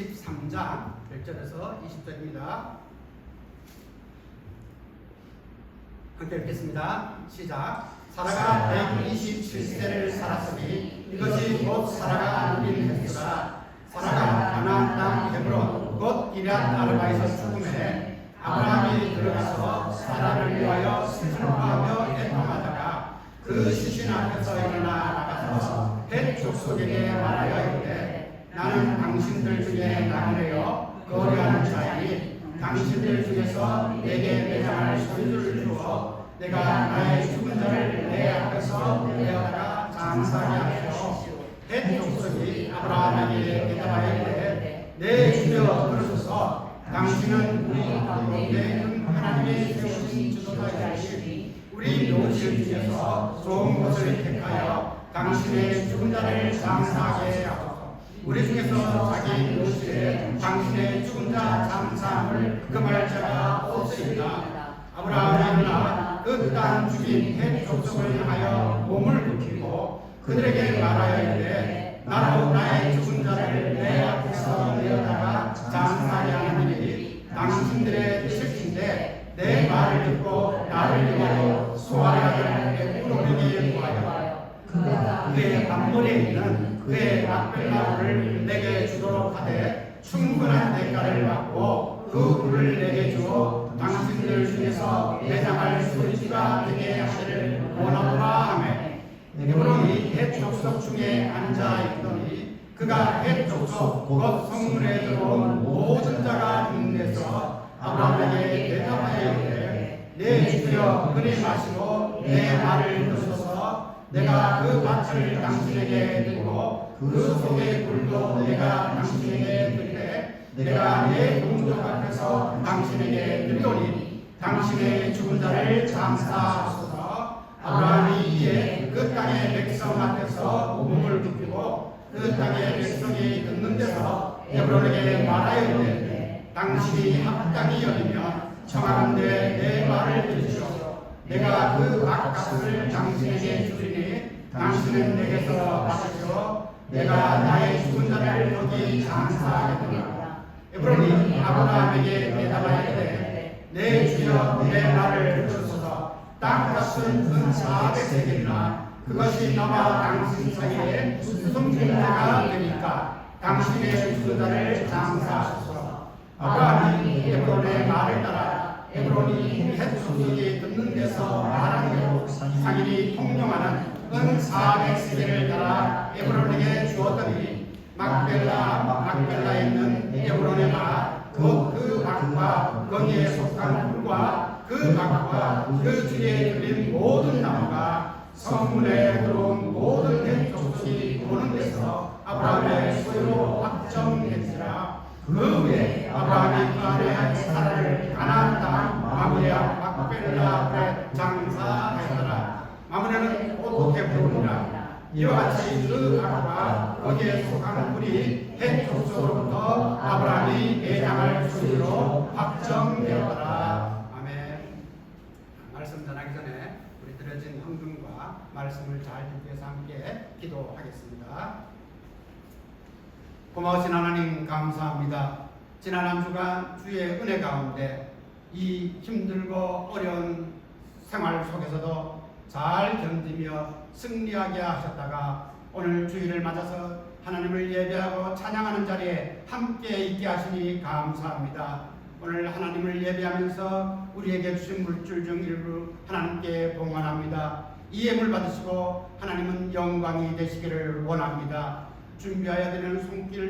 123장 1절에서 20절입니다. 함께 읽겠습니다. 시작. 사라가 127세를 살았으니 이것이 곧 사라가 누린 횟수라. 사라가 가나안 땅 헤브론 곧 기럇 아르바에서 죽음에 아브라함이 들어가서 사라를 위하여 슬퍼하며 애통하다가 그 시신 앞에서 일어나 나가서 헷 족속에게 말하여 이르되 나는 당신들 중에 나그네여 거류하는 자이니 당신들 중에서 내게 매장할 소유를 주어 내가 나의 죽은 자를 내 앞에서 내어다가 장사하게 하시오. 헷 족속이 아브라함에게 대답하여 이르되 내 주여 들으소서. 당신은 우리 가운데 있는 하나님의 세우신 지도자이시니 우리 묘실 중에서 좋은 것을 택하여 당신의 죽은 자를 장사하게 하소서. 우리 중에서 자기 묘실에 당신의 죽은 자 장사함을 금할 자가 없으리라. 아브라함이 일어나 그 땅 죽인 헷 족속을 향하여 몸을 굽히고 그들에게 말하여 이르되 나로 나의 죽은 자를 내 앞에서 내어다가 장사하게 하는 일이 당신들의 뜻일진데 내 말을 듣고 나를 위하여 소아라는 에프론에게 구하여 그의 밤머리에 있는 그의 막벨나무를 내게 주도록 하되 충분한 대가를 받고 그 굴을 내게 주어 당신들 중에서 매장할 소유주가 되게 하시를 원하노라 하매 에브론이 헷 족속 중에 앉아 있더니 그가 헷 족속 곧 성문에 들어온 모든 자가 눈에서 아브라함에게 대답하여 이르되 내 주여 그리 마시고 내 말을 들으소서. 내가 그 밭을 당신에게 드리고 그 속의 굴도 내가 당신에게 드리되 내가 내 동족 앞에서 당신에게 드리오니 당신의 죽은 자를 장사하소서. 아브라함이 이에 그 땅의 백성 앞에서 몸을 굽히고 그 땅의 백성이 듣는 데서 에브론에게 말하여 이르되 당신이 합당히 여기면 청하건대 내 말을 들으시오. 내가 그 밭값을 당신에게 주리니 당신은 내게서 받으시오. 내가 나의 죽은 자를 여기 장사하겠노라. 에브론이 아브라함에게 대답하여 이르되 내 주여 내 말을 들으소서. 땅값은 은 400세겔이나 그것이 너와 당신 사이에 수송중자가 되니까 당신의 죽은 자를 장사하소서. 아브라함이 에브론의 말을 따라 에브론이 헷 족속이 듣는 데서 말한 대로 상인이 통용하는 은 400세겔을 따라 에브론에게 주었더니 막벨라에 있는 에브론의 밭 곧 그 밭과 거기에 속한 굴과 그 밭과 그 뒤에 들린 모든 나무가 성문에 들어온 모든 헷 족속이 보는 데서 아브라함의 소유로 확정된지라. 그 후에 아브라함이 그 안에 사라를 가나안 땅 마므레와 막벨라에 장사하였더라. 마므레는 곧 헤브론이라. 이와 같이 그 밭과 거기에 속한 굴이 헷 족속으로부터 아브라함이 매장할 소유로 확정되었더라. 아멘. 말씀 전하기 전에 우리 드려진 헌금과 말씀을 잘 듣기 위해서 함께 기도하겠습니다. 고마우신 하나님 감사합니다. 지난 한 주간 주의 은혜 가운데 이 힘들고 어려운 생활 속에서도 잘 견디며 승리하게 하셨다가 오늘 주일을 맞아서 하나님을 예배하고 찬양하는 자리에 함께 있게 하시니 감사합니다. 오늘 하나님을 예배하면서 우리에게 주신 물질 중 일부 하나님께 봉헌합니다. 이 예물 받으시고 하나님은 영광이 되시기를 원합니다. 준비하여 드리는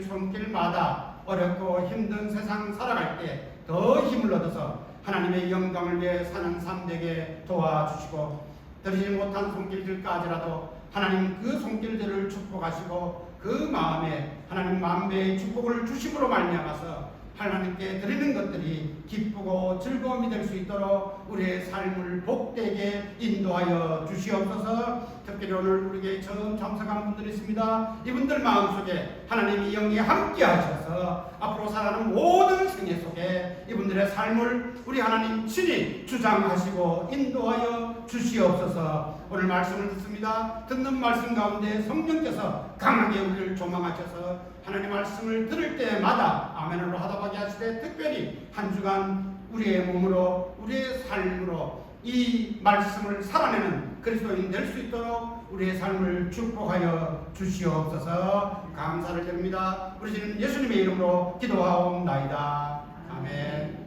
손길마다 어렵고 힘든 세상 살아갈 때 더 힘을 얻어서 하나님의 영광을 위해 사는 삶 되게 도와주시고 드리지 못한 손길들까지라도 하나님 그 손길들을 축복하시고 그 마음에 하나님 만배의 축복을 주심으로 말미암아서 하나님께 드리는 것들이 기쁘고 즐거움이 될 수 있도록 우리의 삶을 복되게 인도하여 주시옵소서. 특별히 오늘 우리에게 처음 참석한 분들이 있습니다. 이분들 마음속에 하나님이 영이 함께 하셔서 앞으로 살아가는 모든 생애 속에 이분들의 삶을 우리 하나님 친히 주장하시고 인도하여 주시옵소서. 오늘 말씀을 듣습니다. 듣는 말씀 가운데 성령께서 강하게 우리를 조망하셔서 하나님 말씀을 들을 때마다 아멘으로 하답하게 하시되 특별히 한 주간 우리의 몸으로 우리의 삶으로 이 말씀을 살아내는 그리스도인 될 수 있도록 우리의 삶을 축복하여 주시옵소서. 감사를 드립니다. 우리 주님 예수님의 이름으로 기도하옵나이다. 아멘.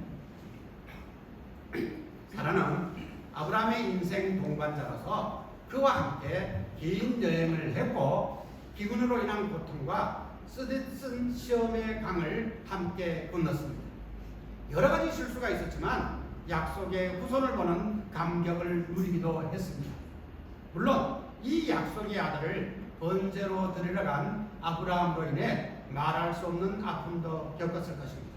사라는 아브라함의 인생 동반자로서 그와 함께 긴 여행을 했고 기근으로 인한 고통과 쓰디쓴 시험의 강을 함께 건넜습니다. 여러 가지 실수가 있었지만 약속의 후손을 보는 감격을 누리기도 했습니다. 물론 이 약속의 아들을 번제로 드리러 간 아브라함으로 인해 말할 수 없는 아픔도 겪었을 것입니다.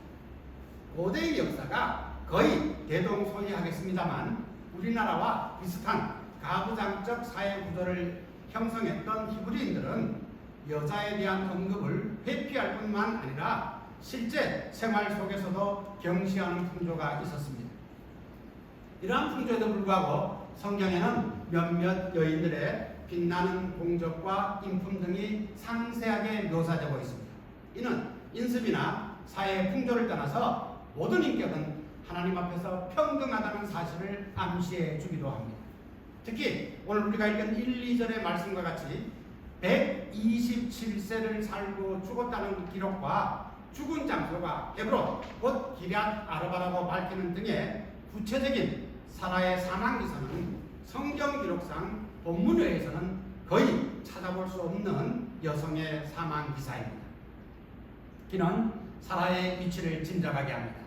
고대의 역사가 거의 대동소이하겠습니다만 우리나라와 비슷한 가부장적 사회 구조를 형성했던 히브리인들은 여자에 대한 언급을 회피할 뿐만 아니라 실제 생활 속에서도 경시하는 풍조가 있었습니다. 이러한 풍조에도 불구하고 성경에는 몇몇 여인들의 빛나는 공적과 인품 등이 상세하게 묘사되고 있습니다. 이는 인습이나 사회 풍조를 떠나서 모든 인격은 하나님 앞에서 평등하다는 사실을 암시해 주기도 합니다. 특히 오늘 우리가 읽은 1, 2절의 말씀과 같이 127세를 살고 죽었다는 기록과 죽은 장소가 헤브론 곧 기럇 아르바라고 밝히는 등의 구체적인 사라의 사망 기사는 성경 기록상 본문 외에서는 거의 찾아볼 수 없는 여성의 사망 기사입니다. 기는 사라의 위치를 짐작하게 합니다.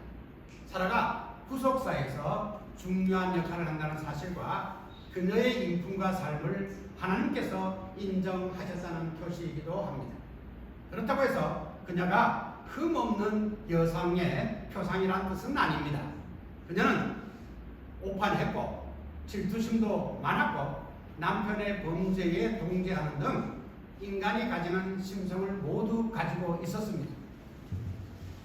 사라가 구속사에서 중요한 역할을 한다는 사실과 그녀의 인품과 삶을 하나님께서 인정하셨다는 표시이기도 합니다. 그렇다고 해서 그녀가 흠없는 여성의 표상이라는 뜻은 아닙니다. 그녀는 오판했고 질투심도 많았고 남편의 범죄에 동조하는 등 인간이 가지는 심성을 모두 가지고 있었습니다.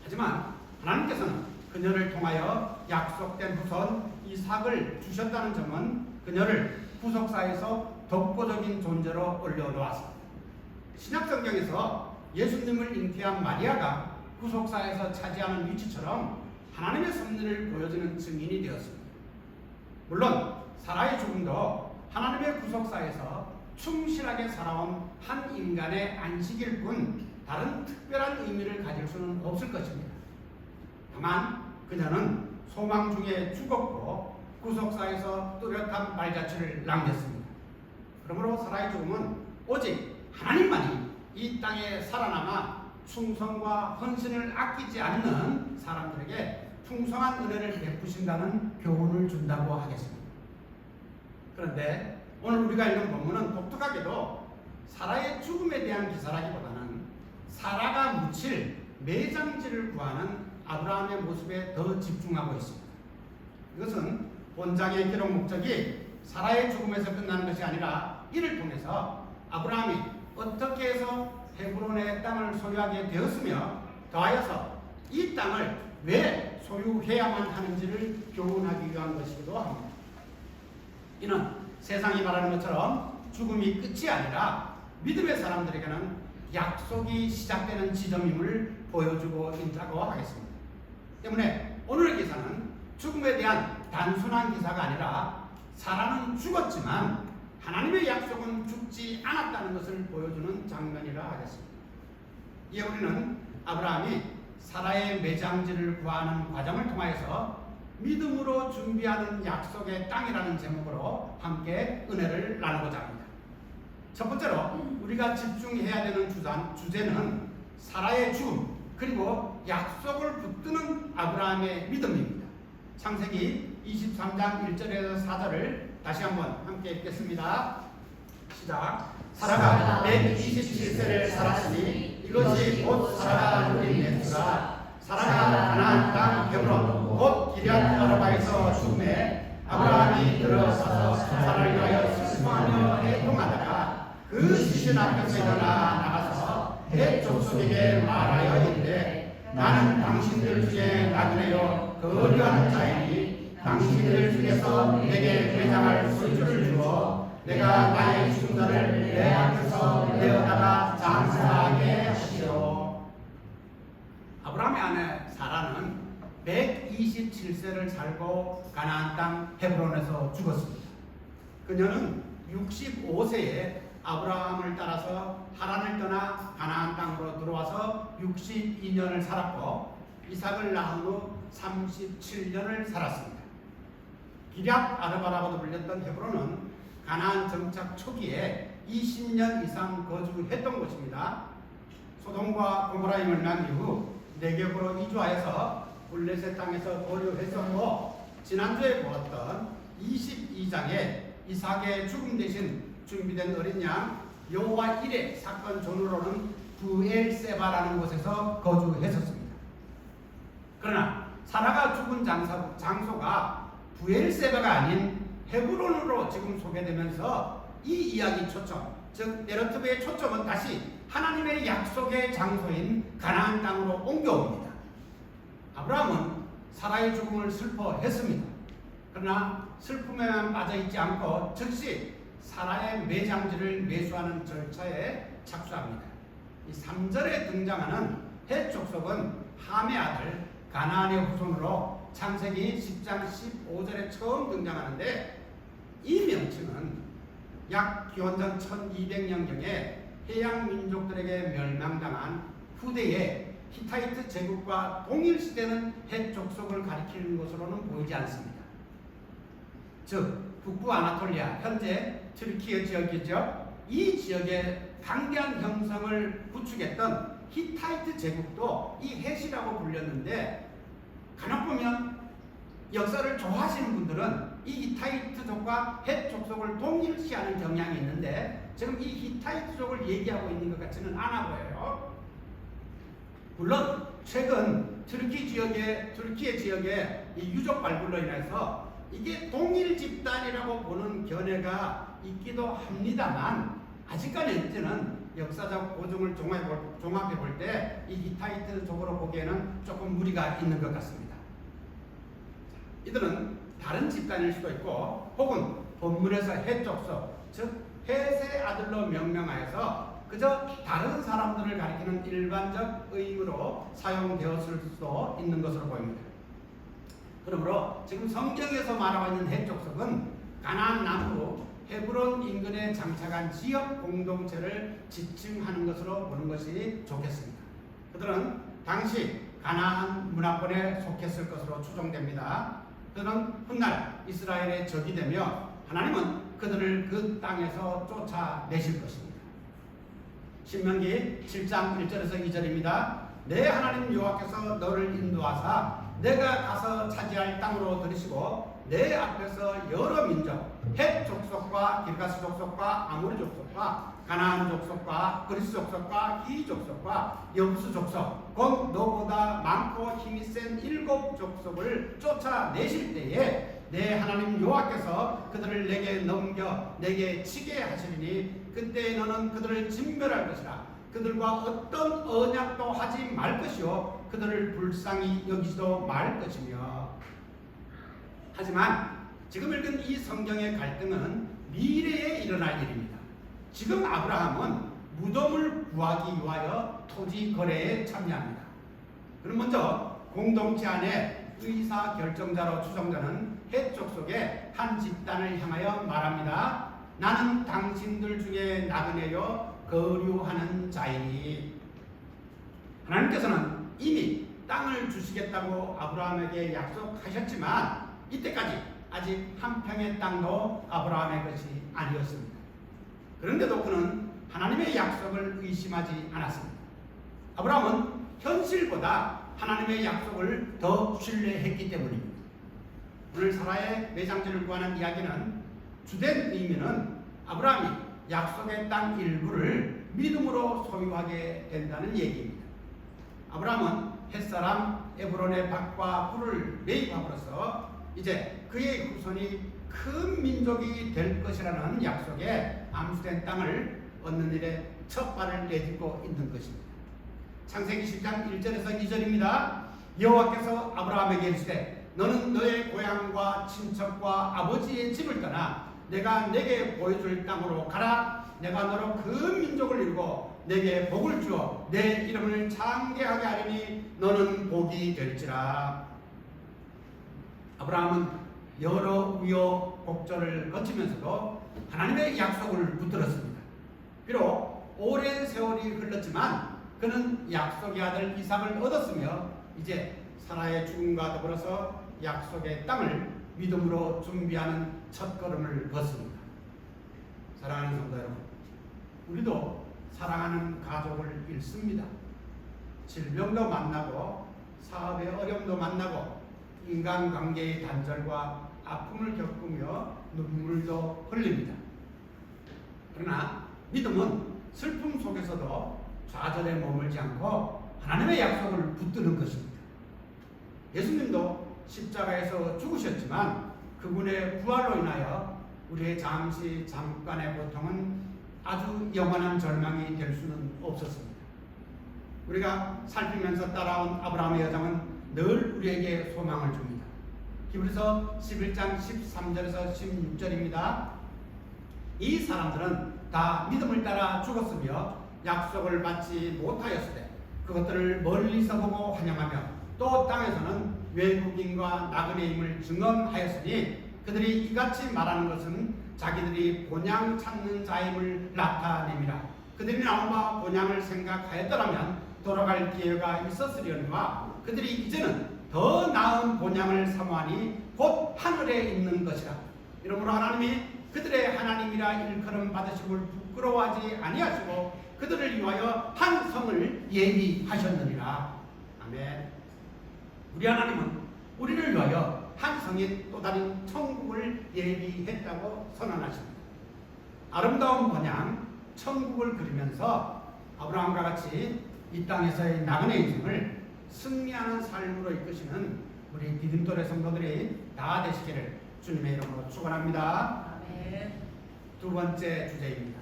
하지만 하나님께서는 그녀를 통하여 약속된 후손 이삭을 주셨다는 점은 그녀를 구속사에서 독보적인 존재로 올려놓았습니다. 신약성경에서 예수님을 잉태한 마리아가 구속사에서 차지하는 위치처럼 하나님의 섭리를 보여주는 증인이 되었습니다. 물론 사라의 죽음도 하나님의 구속사에서 충실하게 살아온 한 인간의 안식일 뿐 다른 특별한 의미를 가질 수는 없을 것입니다. 다만 그녀는 소망 중에 죽었고 구속사에서 뚜렷한 말자취를 남겼습니다. 그러므로 사라의 죽음은 오직 하나님만이 이 땅에 살아남아 충성과 헌신을 아끼지 않는 사람들에게 풍성한 은혜를 베푸신다는 교훈을 준다고 하겠습니다. 그런데 오늘 우리가 읽은 본문은 독특하게도 사라의 죽음에 대한 기사라기보다는 사라가 묻힐 매장지를 구하는 아브라함의 모습에 더 집중하고 있습니다. 이것은 본장의 기록 목적이 사라의 죽음에서 끝나는 것이 아니라 이를 통해서 아브라함이 어떻게 해서 헤브론의 땅을 소유하게 되었으며 더하여서 이 땅을 왜 소유해야만 하는지를 교훈하기 위한 것이기도 합니다. 이는 세상이 말하는 것처럼 죽음이 끝이 아니라 믿음의 사람들에게는 약속이 시작되는 지점임을 보여주고 있다고 하겠습니다. 때문에 오늘 기사는 죽음에 대한 단순한 기사가 아니라 사라는 죽었지만 하나님의 약속은 죽지 않았다는 것을 보여주는 장면이라 하겠습니다. 이에 우리는 아브라함이 사라의 매장지를 구하는 과정을 통하여서 믿음으로 준비하는 약속의 땅이라는 제목으로 함께 은혜를 나누고자 합니다. 첫 번째로 우리가 집중해야 되는 주제는 사라의 죽음 그리고 약속을 붙드는 아브라함의 믿음입니다. 창세기 23장 1절에서 4절을 다시 한번 함께 읽겠습니다. 시작. 사라가 127세를 살았으니 이것이 곧 사라가 누린 횟수라. 사라가 신 앞에서 일어나 나가서 헷 족속에게 말하여 이르되 나는 당신들 중에 나그네요 거류하는 자이니 당신들 중에서 내게 매장할 술주를 주어 내가 나의 죽음날을 내 앞에서 내어다가 장사하게 하시오. 아브라함의 아내 사라는 127세를 살고 가나안 땅 헤브론에서 죽었습니다. 그녀는 65세에 아브라함을 따라서 하란을 떠나 가나안 땅으로 들어와서 62년을 살았고 이삭을 낳은 후 37년을 살았습니다. 기럇 아르바라고도 불렸던 헤브론은 가나안 정착 초기에 20년 이상 거주했던 곳입니다. 소돔과 고모라의 멸망 이후 네겝으로 이주하여서 블레셋 땅에서 거류했었고 지난주에 보았던 22장에 이삭의 죽음 대신 준비된 어린 양 여호와 일의 사건 전후로는 부엘세바라는 곳에서 거주했었습니다. 그러나 사라가 죽은 장소가 부엘세바가 아닌 헤브론으로 지금 소개되면서 이 이야기 초점, 즉 내러티브의 초점은 다시 하나님의 약속의 장소인 가나안 땅으로 옮겨옵니다. 아브라함은 사라의 죽음을 슬퍼했습니다. 그러나 슬픔에만 빠져있지 않고 즉시 사라의 매장지를 매수하는 절차에 착수합니다. 이 3절에 등장하는 헷 족속은 함의 아들 가나안의 후손으로 창세기 10장 15절에 처음 등장하는데 이 명칭은 약 기원전 1200년경에 해양 민족들에게 멸망당한 후대의 히타이트 제국과 동일시되는 헷 족속을 가리키는 것으로는 보이지 않습니다. 즉 북부 아나톨리아 현재 튀르키예 지역이죠. 이 지역에 강대한 형성을 구축했던 히타이트 제국도 이 헷이라고 불렸는데 간혹 보면 역사를 좋아하시는 분들은 이 히타이트족과 헷 족속을 동일시하는 경향이 있는데 지금 이 히타이트족을 얘기하고 있는 것 같지는 않아 보여요. 물론 최근 튀르키예 지역에 이 유족 발굴로 인해서 이게 동일 집단이라고 보는 견해가 있기도 합니다만 아직까지는 역사적 고증을 종합해 볼 때 이 히타이트족으로 보기에는 조금 무리가 있는 것 같습니다. 이들은 다른 집단일 수도 있고 혹은 본문에서 헷 족속, 즉 헷의 아들로 명명하여서 그저 다른 사람들을 가리키는 일반적 의미로 사용되었을 수도 있는 것으로 보입니다. 그러므로 지금 성경에서 말하고 있는 헷 족속은 가나안 남부 헤브론 인근에 장착한 지역 공동체를 지칭하는 것으로 보는 것이 좋겠습니다. 그들은 당시 가나안 문화권에 속했을 것으로 추정됩니다. 그들은 훗날 이스라엘의 적이 되며 하나님은 그들을 그 땅에서 쫓아내실 것입니다. 신명기 7장 1절에서 2절입니다. 내 하나님 여호와께서 너를 인도하사 내가 가서 차지할 땅으로 들이시고 내 앞에서 여러 민족 헷 족속과 기르가스 족속과 아모리 족속과 가나안 족속과 그리스 족속과 히 족속과 여부스 족속 곧 너보다 많고 힘이 센 7 족속을 쫓아내실 때에 내 하나님 여호와께서 그들을 내게 넘겨 내게 치게 하시리니 그때 너는 그들을 진멸할 것이라. 그들과 어떤 언약도 하지 말 것이요 그들을 불쌍히 여기지도 말 것이며. 하지만 지금 읽은 이 성경의 갈등은 미래에 일어날 일입니다. 지금 아브라함은 무덤을 구하기 위하여 토지 거래에 참여합니다. 그럼 먼저 공동체 안에 의사결정자로 추정되는 헷 족속의 한 집단을 향하여 말합니다. 나는 당신들 중에 나그네요 거류하는 자이니. 하나님께서는 이미 땅을 주시겠다고 아브라함에게 약속하셨지만 이때까지 아직 한 평의 땅도 아브라함의 것이 아니었습니다. 그런데도 그는 하나님의 약속을 의심하지 않았습니다. 아브라함은 현실보다 하나님의 약속을 더 신뢰했기 때문입니다. 오늘 사라의 매장지를 구하는 이야기는 주된 의미는 아브라함이 약속의 땅 일부를 믿음으로 소유하게 된다는 얘기입니다. 아브라함은 햇사람 에브론의 밭과 굴을 매입함으로써 이제 그의 후손이 큰 민족이 될 것이라는 약속에 암수된 땅을 얻는 일에 첫 발을 내딛고 있는 것입니다. 창세기 10장 1절에서 2절입니다. 여호와께서 아브라함에게 이르시되 너는 너의 고향과 친척과 아버지의 집을 떠나 내가 내게 보여줄 땅으로 가라. 내가 너로 그 민족을 이루고 내게 복을 주어 내 이름을 창대하게 하리니 너는 복이 될지라. 아브라함은 여러 우여곡절을 거치면서도 하나님의 약속을 붙들었습니다. 비록 오랜 세월이 흘렀지만 그는 약속의 아들 이삭을 얻었으며 이제 사라의 죽음과 더불어서 약속의 땅을 믿음으로 준비하는 첫걸음을 걷습니다. 사랑하는 성도 여러분, 우리도 사랑하는 가족을 잃습니다. 질병도 만나고 사업의 어려움도 만나고 인간관계의 단절과 아픔을 겪으며 눈물도 흘립니다. 그러나 믿음은 슬픔 속에서도 좌절에 머물지 않고 하나님의 약속을 붙드는 것입니다. 예수님도 십자가에서 죽으셨지만 그분의 부활로 인하여 우리의 잠깐의 고통은 아주 영원한 절망이 될 수는 없었습니다. 우리가 살피면서 따라온 아브라함의 여정은 늘 우리에게 소망을 줍니다. 히브리서 11장 13절에서 16절입니다. 이 사람들은 다 믿음을 따라 죽었으며 약속을 받지 못하였으되 그것들을 멀리서 보고 환영하며 또 땅에서는 외국인과 나그네임을 증언하였으니 그들이 이같이 말하는 것은 자기들이 본향 찾는 자임을 나타내미라. 그들이 나오마 본향을 생각하였더라면 돌아갈 기회가 있었으려니와 그들이 이제는 더 나은 본향을 사모하니 곧 하늘에 있는 것이라. 이러므로 하나님이 그들의 하나님이라 일컬음 받으심을 부끄러워하지 아니하시고 그들을 위하여 한 성을 예비하셨느니라. 아멘. 우리 하나님은 우리를 위하여 한 성인 또 다른 천국을 예비했다고 선언하십니다. 아름다운 번향 천국을 그리면서 아브라함과 같이 이 땅에서의 나그네 인생을 승리하는 삶으로 이끄시는 우리 디딤돌의 성도들이 다 되시기를 주님의 이름으로 축원합니다. 아멘. 두 번째 주제입니다.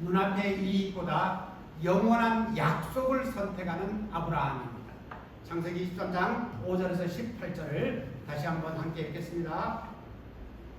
눈앞의 이익보다 영원한 약속을 선택하는 아브라함입니다. 창세기 23장 5절에서 18절을 다시 한번 함께 읽겠습니다.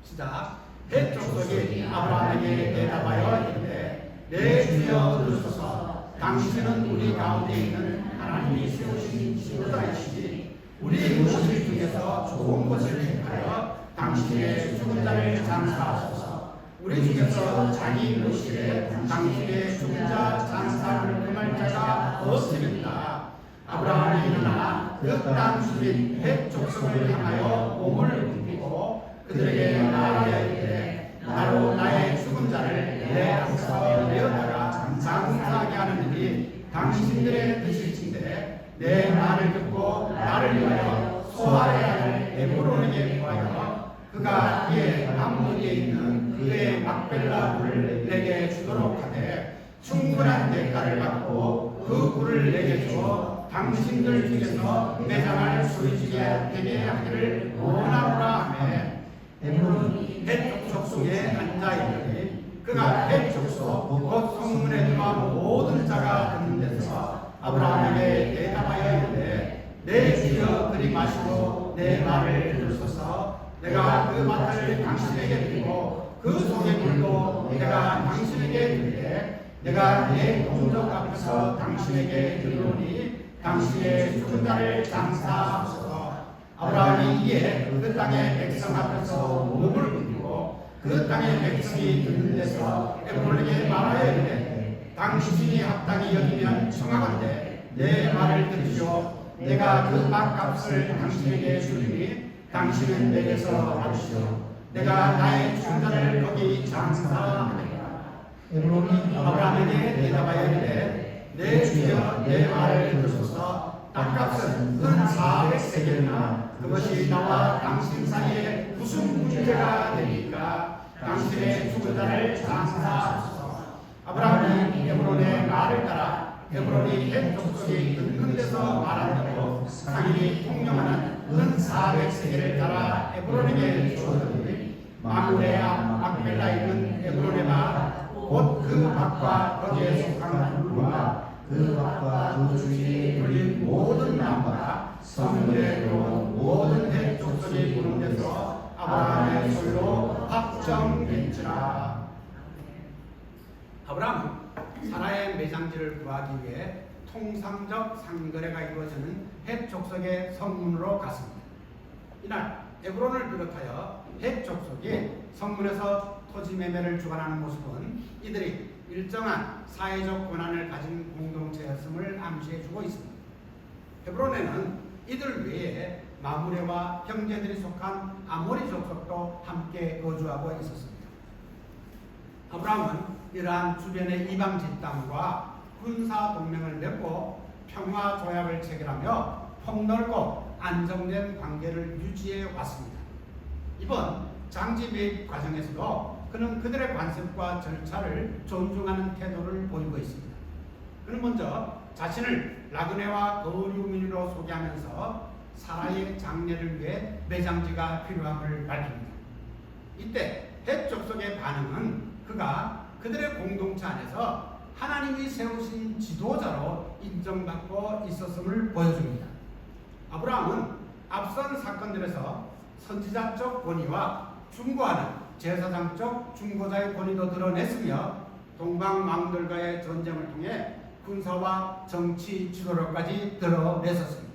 시작. 헷 족속이 아브라함에게 대답하여 이르되 내 주여 들으소서. 당신은 우리 가운데 있는 하나님이 세우신 지도자이시니 우리 모실 중에서 좋은 것을 택하여 당신의 죽은 자를 장사하소서. 우리 중에서 자기 모실에 당신의 죽은 자 장사를 금할 자가 없으리이다. 아브라함이 일어나 그 땅 주민 헷 족속을 향하여 몸을 굽히고 그들에게 말하여 이르되 나로 나의 죽은 자를 내 앞에서 내어다가 장사하게 하는 일이 당신들의 뜻일진데 내 말을 듣고 나를 위하여 소아의 아들 에브론에게 구하여 그가 그의 남무리에 있는 그의 막벨라 굴을 내게 주도록 하되 충분한 대가를 받고 그 굴을 내게 주어 당신들 중에서 매장할 소유지게 되게 하기를 원하노라 하매 에브론이 헷 족속에 앉아있더니 그가 헷 족속 곧 성문에 들어간 모든 자가 듣는 데서 아브라함에게 대답하여 이르되 내 주여 그리 마시고 내 말을 들으소서. 내가 그 밭을 당신에게 드리고 그 속의 물도 내가 당신에게 드리되 내가 내 동족 앞에서 당신에게 드리노니 당신의 죽은 자를 장사하소서. 아브라함이 이에 그 땅의 백성 앞에서 몸을 굽히고 그 땅의 백성이 듣는 데서 에브론에게 말하여 이르되 당신이 합당히 여기면 청하건대 내 말을 들으시오. 내가 그 밭값을 당신에게 주리니 당신은 내게서 받으시오. 내가 나의 죽은 자를 거기 장사하리라. 에브론이 아브라함에게 대답하여 이르되 내 주여 내 말을 들으소서. 땅값은 은 400세겔이나 그것이 나와 당신 사이에 무슨 문제가 되니까 당신의 죽은 자를 장사하소서. 아브라함이 에브론의 말을 따라 에브론이 헷 족속이 있는 데서 말한다고 상인이 통용하는 은 400세겔을 따라 에브론에게 주었더니 마므레 앞 막벨라 있는 에브론에 가 곧 그 밭과 거기에 속한 물과 그 밭과 그 주위에 불린 모든 나무가 성문에 들어온 모든 해 족속이 부는 데서 아브라함의 소유로 확정된지라. 아브라함은 사라의 매장지를 구하기 위해 통상적 상거래가 이루어지는 헷 족속의 성문으로 갔습니다. 이날 에브론을 비롯하여 헷 족속이 성문에서 토지 매매를 주관하는 모습은 이들이 일정한 사회적 권한을 가진 공동체였음을 암시해주고 있습니다. 헤브론에는 이들 외에 마므레와 형제들이 속한 아모리 족속도 함께 거주하고 있었습니다. 아브라함은 이러한 주변의 이방 집단과 군사 동맹을 맺고 평화 조약을 체결하며 폭넓고 안정된 관계를 유지해 왔습니다. 이번 장지 매입 과정에서도 그는 그들의 관습과 절차를 존중하는 태도를 보이고 있습니다. 그는 먼저 자신을 라그네와 거류민으로 소개하면서 사라의 장례를 위해 매장지가 필요함을 밝힙니다. 이때 헷 족속의 반응은 그가 그들의 공동체 안에서 하나님이 세우신 지도자로 인정받고 있었음을 보여줍니다. 아브라함은 앞선 사건들에서 선지자적 권위와 중보하는 제사장적 중보자의 권위도 드러냈으며 동방망들과의 전쟁을 통해 군사와 정치 지도력까지 드러냈었습니다.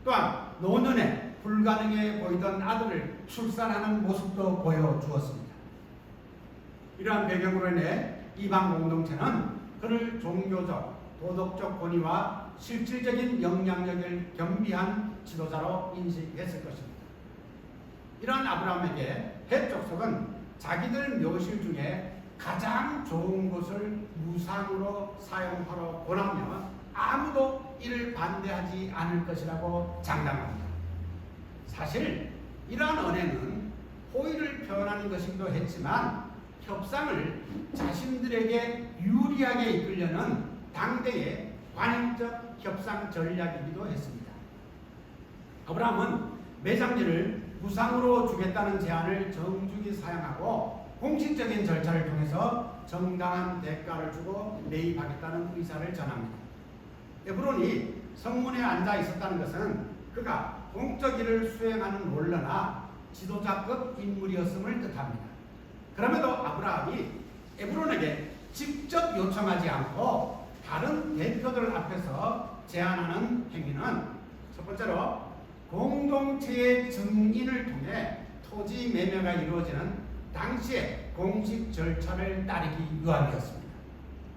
또한 노년에 불가능해 보이던 아들을 출산하는 모습도 보여주었습니다. 이러한 배경으로 인해 이방 공동체는 그를 종교적, 도덕적 권위와 실질적인 영향력을 겸비한 지도자로 인식했을 것입니다. 이러한 아브라함에게 헷 족속은 자기들 묘실 중에 가장 좋은 것을 무상으로 사용하러 권하며 아무도 이를 반대하지 않을 것이라고 장담합니다. 사실 이러한 언행은 호의를 표현하는 것이기도 했지만 협상을 자신들에게 유리하게 이끌려는 당대의 관행적 협상 전략이기도 했습니다. 아브라함은 매장지를 무상으로 주겠다는 제안을 정중히 사양하고 공식적인 절차를 통해서 정당한 대가를 주고 매입하겠다는 의사를 전합니다. 에브론이 성문에 앉아 있었다는 것은 그가 공적 일을 수행하는 롤러나 지도자급 인물이었음을 뜻합니다. 그럼에도 아브라함이 에브론에게 직접 요청하지 않고 다른 대표들 앞에서 제안하는 행위는 첫 번째로 공동체의 증인을 통해 토지 매매가 이루어지는 당시의 공식 절차를 따르기 위함이었습니다.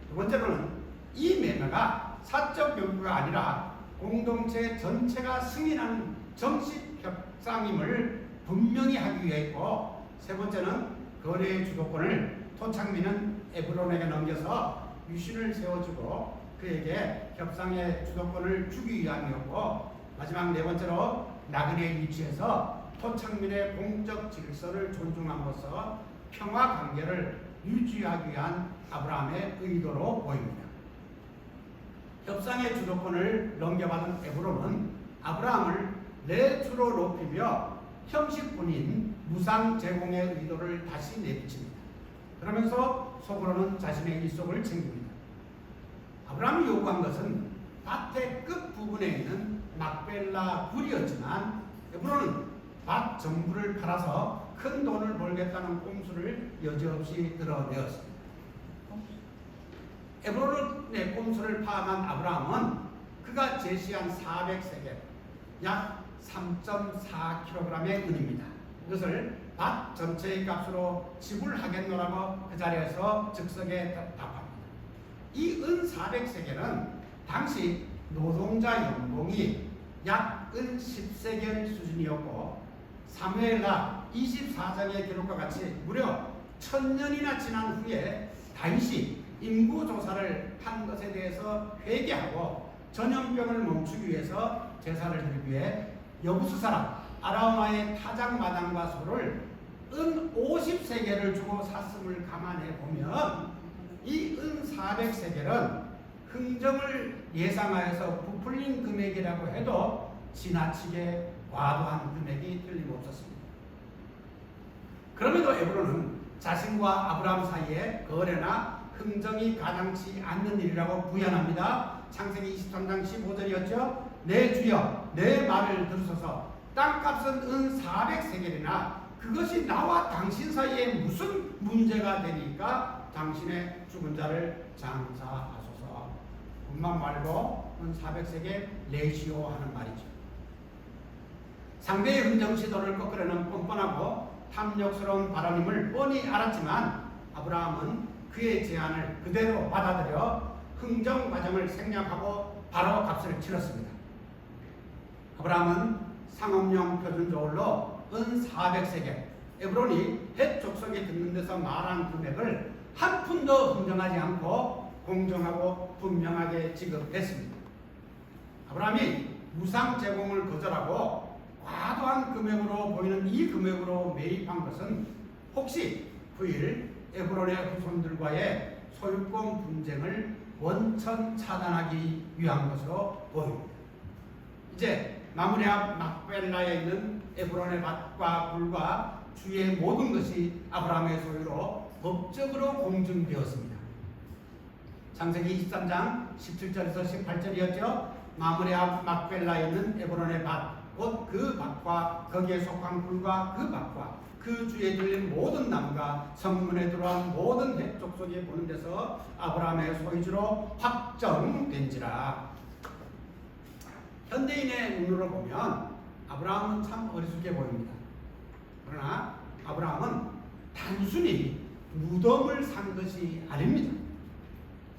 두 번째로는 이 매매가 사적 요구가 아니라 공동체 전체가 승인하는 정식 협상임을 분명히 하기 위해했고, 세 번째는 거래의 주도권을 토착민은 에브론에게 넘겨서 유신을 세워주고 그에게 협상의 주도권을 주기 위함이었고, 마지막 네 번째로 나그네의 위치에서 토착민의 공적 질서를 존중함으로써 평화 관계를 유지하기 위한 아브라함의 의도로 보입니다. 협상의 주도권을 넘겨받은 에브론은 아브라함을 내주로 높이며 형식뿐인 무상 제공의 의도를 다시 내비칩니다. 그러면서 속으로는 자신의 일속을 챙깁니다. 아브라함이 요구한 것은 밭의 끝부분에 있는 막벨라 굴이었지만 에브론은 밭 전부를 팔아서 큰 돈을 벌겠다는 꼼수를 여지없이 드러내었습니다. 에브론의 꼼수를 파악한 아브라함은 그가 제시한 400세겔, 약 3.4kg의 은입니다. 이것을 밭 전체의 값으로 지불하겠노라고 그 자리에서 즉석에 답합니다. 이 은 400세겔은 당시 노동자 연봉이 약 은 10세겔 수준이었고, 사무엘하 24장의 기록과 같이 무려 1000년이나 지난 후에 다윗이 인구조사를 한 것에 대해서 회개하고 전염병을 멈추기 위해서 제사를 드리기 위해 여부수 사람 아라우마의 타작마당과 소를 은 50세겔을 주고 샀음을 감안해 보면 이 은 400세겔은 흥정을 예상하여서 부풀린 금액이라고 해도 지나치게 과도한 금액이 틀림없었습니다. 그럼에도 에브론은 자신과 아브라함 사이에 거래나 흥정이 가당치 않는 일이라고 부연합니다. 창세기 23장 15절이었죠. 내 주여 내 말을 들으소서. 땅값은 은 400세겔이나 그것이 나와 당신 사이에 무슨 문제가 되니까 당신의 죽은 자를 장사하소서. 그것만 말고 은 400세겔 내시오 하는 말이죠. 상대의 흥정 시도를 꺾으려는 뻔뻔하고 탐욕스러운 바람임을 뻔히 알았지만 아브라함은 그의 제안을 그대로 받아들여 흥정 과정을 생략하고 바로 값을 치렀습니다. 아브라함은 상업용 표준 저울로 은 400세겔, 에브론이 헷 족속이 듣는 데서 말한 금액을 한 푼도 흥정하지 않고 공정하고 분명하게 지급했습니다. 아브라함이 무상 제공을 거절하고 과도한 금액으로 보이는 이 금액으로 매입한 것은 혹시 그 일 에브론의 후손들과의 소유권 분쟁을 원천 차단하기 위한 것으로 보입니다. 이제 마므레 앞 막벨라에 있는 에브론의 밭과 굴과 주의 모든 것이 아브라함의 소유로 법적으로 공증되었습니다. 창세기 23장 17절에서 18절이었죠. 마므레 앞 막벨라에 있는 에브론의 밭, 곧 그 밭과 거기에 속한 굴과 그 밭과 그 주에 들린 모든 나무가 성문에 들어간 모든 헷 족속에 보는 데서 아브라함의 소유주로 확정된지라. 현대인의 눈으로 보면 아브라함은 참 어리숙해 보입니다. 그러나 아브라함은 단순히 무덤을 산 것이 아닙니다.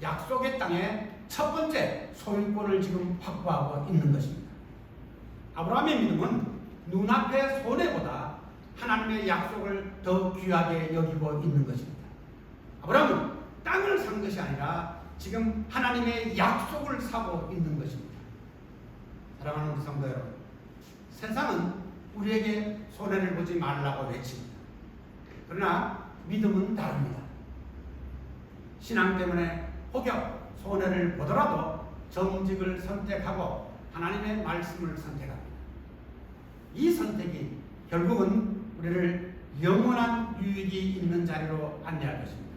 약속의 땅에 첫 번째 소유권을 지금 확보하고 있는 것입니다. 아브라함의 믿음은 눈앞의 손해보다 하나님의 약속을 더 귀하게 여기고 있는 것입니다. 아브라함은 땅을 산 것이 아니라 지금 하나님의 약속을 사고 있는 것입니다. 사랑하는 우리 성도 여러분, 세상은 우리에게 손해를 보지 말라고 외칩니다. 그러나 믿음은 다릅니다. 신앙 때문에 혹여 손해를 보더라도 정직을 선택하고 하나님의 말씀을 선택합니다. 이 선택이 결국은 우리를 영원한 유익이 있는 자리로 안내할 것입니다.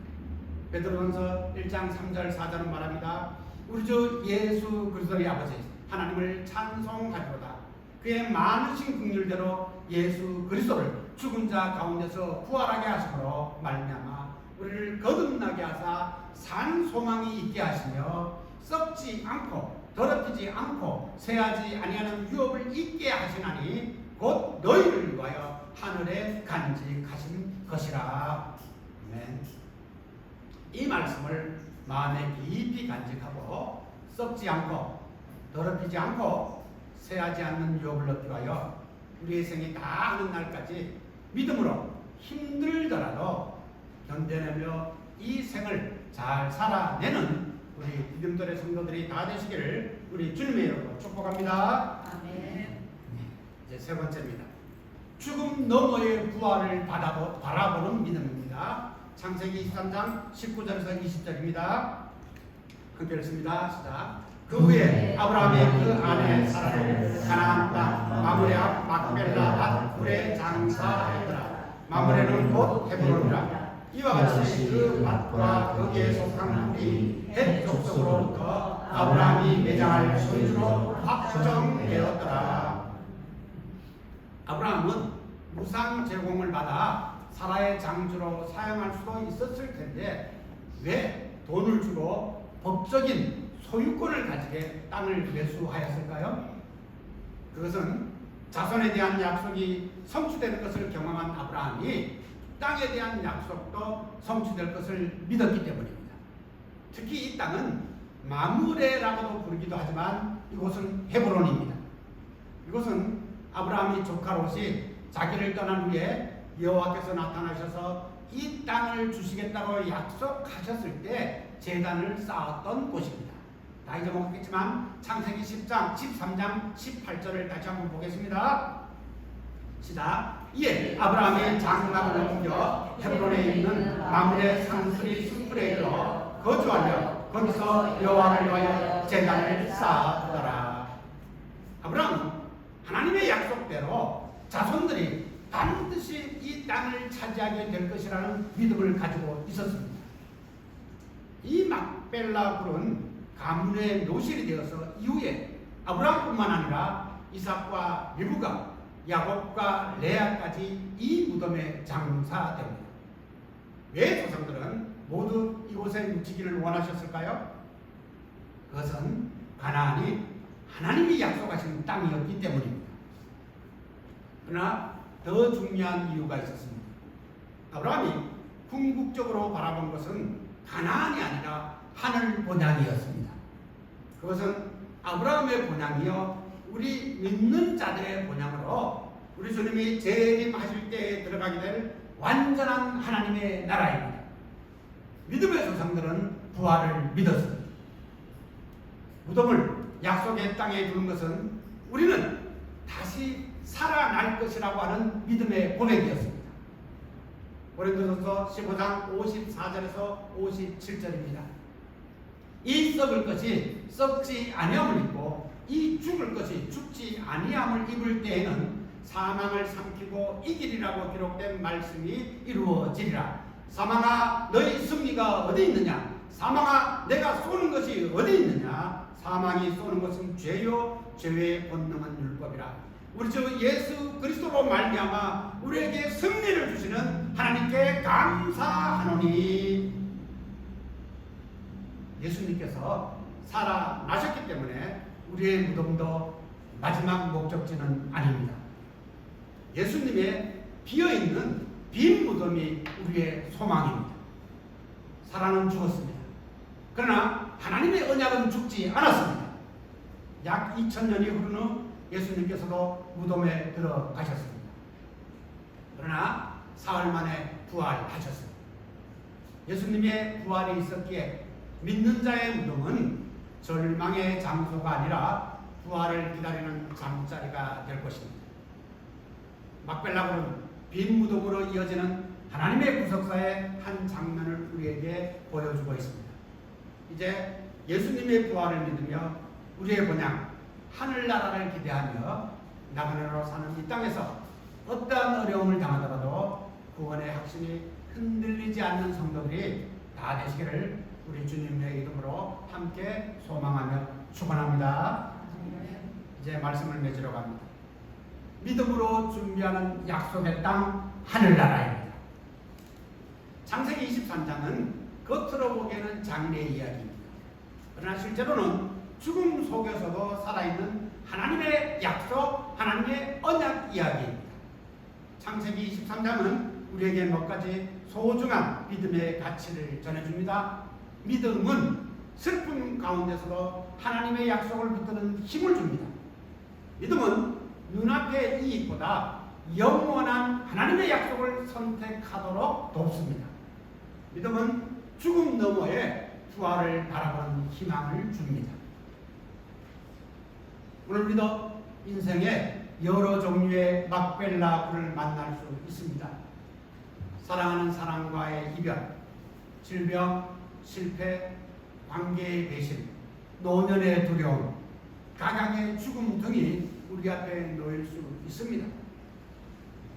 베드로전서 1장 3절 4절은 말합니다. 우리 주 예수 그리스도의 아버지 하나님을 찬송하리로다. 그의 많으신 긍휼대로 예수 그리스도를 죽은 자 가운데서 부활하게 하심으로 말미암아 우리를 거듭나게 하사 산 소망이 있게 하시며 썩지 않고 더럽히지 않고 쇠하지 아니하는 유업을 있게 하시나니 곧 너희를 위하여 하늘에 간직하신 것이라. 아멘. 이 말씀을 마음에 깊이 간직하고 썩지 않고 더럽히지 않고 쇠하지 않는 유업을 얻기 위하여 우리의 생이 다 하는 날까지 믿음으로 힘들더라도 견뎌내며 이 생을 잘 살아내는 우리 믿음들의 성도들이 다 되시기를 우리 주님의 이름으로 축복합니다. 아멘. 이제 세 번째입니다. 죽음 너머의 부활을 바라보는 믿음입니다. 창세기 23장 19절에서 20절입니다. 함께 읽습니다. 시작. 그 후에 아브라함이 그 아내 사라를 가나안 땅 마므레 앞 막벨라 밭 굴에 장사하였더라. 마므레는 곧 헤브론이라. 이와 같이 그 밭과 거기에 속한 굴이 헷 족속으로부터 아브라함이 매장할 소유로 확정되었더라. 아브라함은 무상 제공을 받아 사라의 장주로 사용할 수도 있었을 텐데 왜 돈을 주고 법적인 소유권을 가지게 땅을 매수하였을까요? 그것은 자손에 대한 약속이 성취되는 것을 경험한 아브라함이 땅에 대한 약속도 성취될 것을 믿었기 때문입니다. 특히 이 땅은 마므레라고도 부르기도 하지만 이곳은 헤브론입니다. 이곳은 아브라함이 조카 롯이 자기를 떠난 후에 여호와께서 나타나셔서 이 땅을 주시겠다고 약속하셨을 때 제단을 쌓았던 곳입니다. 다 잊어먹겠지만 창세기 10장, 13장, 18절을 다시 한번 보겠습니다. 시작. 이에 아브라함이 장막을 옮겨 헤브론에 있는 마므레 산수리 숲에 이르러 거주하며 거기서 여호와를 위하여 제단을 쌓았더라. 아브라함은 하나님의 약속대로 자손들이 반드시 이 땅을 차지하게 될 것이라는 믿음을 가지고 있었습니다. 이 막벨라 굴은 가문의 묘실이 되어서 이후에 아브라함뿐만 아니라 이삭과 리브가 야곱과 레아까지 이 무덤에 장사됩니다. 왜 조상들은 모두 이곳에 묻히기를 원하셨을까요? 그것은 가나안이 하나님이 약속하신 땅이었기 때문입니다. 그러나 더 중요한 이유가 있었습니다. 아브라함이 궁극적으로 바라본 것은 가나안이 아니라 하늘 본향이었습니다. 그것은 아브라함의 본향이요 우리 믿는 자들의 본향으로 우리 주님이 재림하실 때에 들어가게 될 완전한 하나님의 나라입니다. 믿음의 조상들은 부활을 믿었습니다. 무덤을 약속의 땅에 두는 것은 우리는 다시 살아날 것이라고 하는 믿음의 고백이었습니다. 고린도전서 15장 54절에서 57절입니다. 이 썩을 것이 썩지 아니함을 입고 이 죽을 것이 죽지 아니함을 입을 때에는 사망을 삼키고 이기리라고 기록된 말씀이 이루어지리라. 사망아 너희 승리가 어디 있느냐? 사망아 내가 쏘는 것이 어디 있느냐? 사망이 쏘는 것은 죄요 죄의 본능은 율법이라. 우리 주 예수 그리스도로 말미암아 우리에게 승리를 주시는 하나님께 감사하노니. 예수님께서 살아나셨기 때문에 우리의 무덤도 마지막 목적지는 아닙니다. 예수님의 비어있는 빈 무덤이 우리의 소망입니다. 사랑은 죽었습니다. 그러나 하나님의 언약은 죽지 않았습니다. 약 2000년이 흐른 후 예수님께서도 무덤에 들어가셨습니다. 그러나 사흘 만에 부활하셨습니다. 예수님의 부활이 있었기에 믿는 자의 무덤은 절망의 장소가 아니라 부활을 기다리는 잠자리가 될 것입니다. 막벨라굴은 빈 무덤으로 이어지는 하나님의 구속사의 한 장면을 우리에게 보여주고 있습니다. 이제 예수님의 부활을 믿으며 우리의 본향 하늘나라를 기대하며 나그네로 사는 이 땅에서 어떠한 어려움을 당하더라도 구원의 확신이 흔들리지 않는 성도들이 다 되시기를 우리 주님의 이름으로 함께 소망하며 축원합니다. 이제 말씀을 맺으러 갑니다. 믿음으로 준비하는 약속의 땅 하늘나라입니다. 창세기 23장은 겉으로 보기에는 장래의 이야기입니다. 그러나 실제로는 죽음 속에서도 살아있는 하나님의 약속, 하나님의 언약 이야기입니다. 창세기 23장은 우리에게 몇 가지 소중한 믿음의 가치를 전해줍니다. 믿음은 슬픔 가운데서도 하나님의 약속을 붙드는 힘을 줍니다. 믿음은 눈앞의 이익보다 영원한 하나님의 약속을 선택하도록 돕습니다. 믿음은 죽음 너머에 부활을 바라보는 희망을 줍니다. 오늘 우리도 인생에 여러 종류의 막벨라 굴을 만날 수 있습니다. 사랑하는 사람과의 이별, 질병, 실패, 관계의 배신, 노년의 두려움, 가장의 죽음 등이 우리 앞에 놓일 수 있습니다.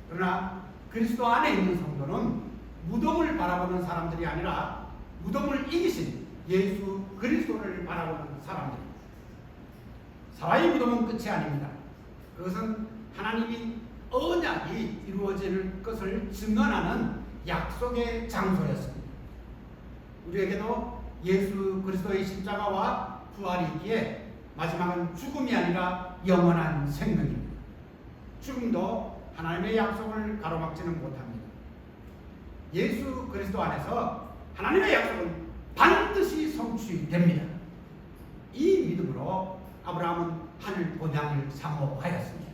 그러나 그리스도 안에 있는 성도는 무덤을 바라보는 사람들이 아니라 무덤을 이기신 예수 그리스도를 바라보는 사람들입니다. 사와의 무덤은 끝이 아닙니다. 그것은 하나님이 언약이 이루어질 것을 증언하는 약속의 장소였습니다. 우리에게도 예수 그리스도의 십자가와 부활이 있기에 마지막은 죽음이 아니라 영원한 생명입니다. 죽음도 하나님의 약속을 가로막지는 못합니다. 예수 그리스도 안에서 하나님의 약속은 반드시 성취됩니다. 이 믿음으로 아브라함은 하늘 본향을 사모하였습니다.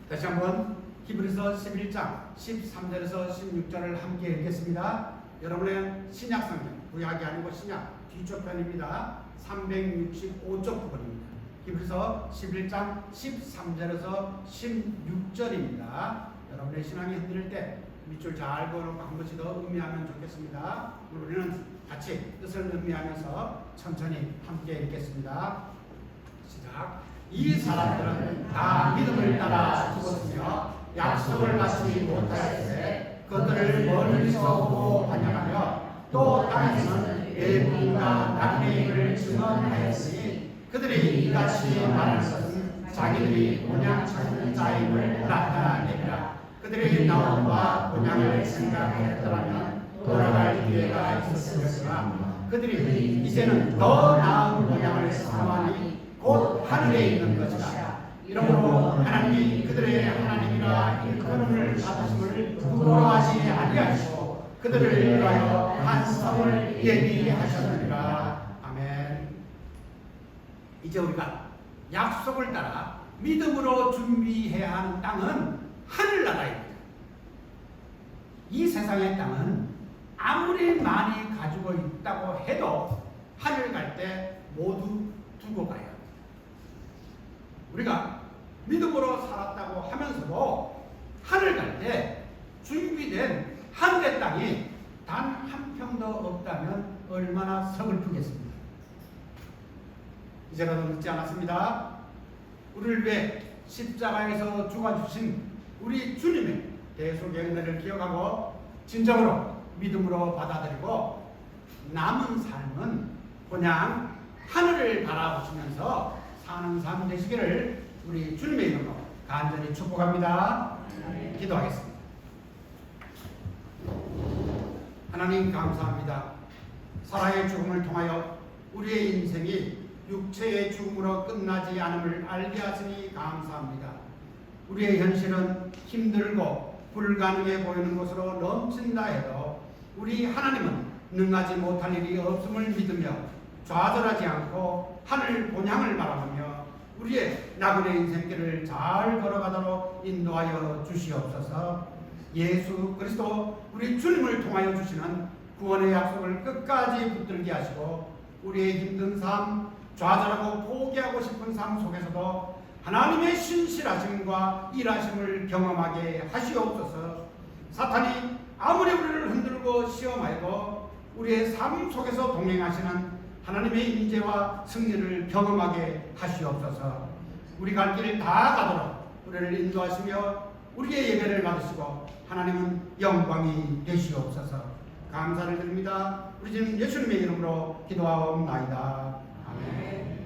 다시 한번 히브리서 11장 13절에서 16절을 함께 읽겠습니다. 여러분의 신약성경, 구약이 아니고 신약 뒤쪽 편입니다. 365쪽 부분입니다. 히브리서 11장 13절에서 16절입니다. 여러분의 신앙이 흔들릴 때 밑줄 잘 그어놓고 한 번씩 더 음미하면 좋겠습니다. 우리는 같이 뜻을 음미하면서 천천히 함께 읽겠습니다. 시작. 이 사람들은 다 믿음을 따라 죽었으며 약속을 받지 못하였으되 그들을 멀리서 보고 환영하며 또 땅에서는 외국인과 나그네 입을 증언하였으니 그들이 이같이 말하는 것은 자기들이 본향 찾는 자임을 나타내리라. 그들이 나옴과 본향을 생각하였더라면 돌아갈 기회가 있었을 것이나 그들이 이제는 더 나은 본향을 사모하니 곧 하늘에 있는 것이다. 이러므로 하나님이 그들의 하나님이라 일컬음을 받으심을 부끄러워하지 아니하시고 그들을 위하여 한 성을 예비하셨느니라. 아멘. 이제 우리가 약속을 따라 믿음으로 준비해야 하는 땅은 하늘나라입니다. 이 세상의 땅은 아무리 많이 가지고 있다고 해도 하늘 갈 때 모두 두고 가야 합니다. 우리가 믿음으로 살았다고 하면서도 하늘 갈 때 준비된 하늘의 땅이 단 한 평도 없다면 얼마나 서글프겠습니까? 이제라도 늦지 않았습니다. 우리를 위해 십자가에서 죽어주신 우리 주님의 대속의 은혜를 기억하고 진정으로 믿음으로 받아들이고 남은 삶은 그냥 하늘을 바라보시면서 사는 삶 되시기를 우리 주님의 이름으로 간절히 축복합니다. 기도하겠습니다. 하나님 감사합니다. 사랑의 죽음을 통하여 우리의 인생이 육체의 죽음으로 끝나지 않음을 알게 하시니 감사합니다. 우리의 현실은 힘들고 불가능해 보이는 것으로 넘친다 해도 우리 하나님은 능하지 못할 일이 없음을 믿으며 좌절하지 않고 하늘 본향을 바라보며 우리의 나그네 인생길을 잘 걸어가도록 인도하여 주시옵소서. 예수 그리스도 우리 주님을 통하여 주시는 구원의 약속을 끝까지 붙들게 하시고 우리의 힘든 삶, 좌절하고 포기하고 싶은 삶 속에서도 하나님의 신실하심과 일하심을 경험하게 하시옵소서. 사탄이 아무리 우리를 흔들고 시험하여도 우리의 삶 속에서 동행하시는 하나님의 인재와 승리를 경험하게 하시옵소서. 우리 갈 길 다 가도록 우리를 인도하시며 우리의 예배를 받으시고 하나님은 영광이 되시옵소서. 감사를 드립니다. 우리 주님 예수님의 이름으로 기도하옵나이다. 아멘.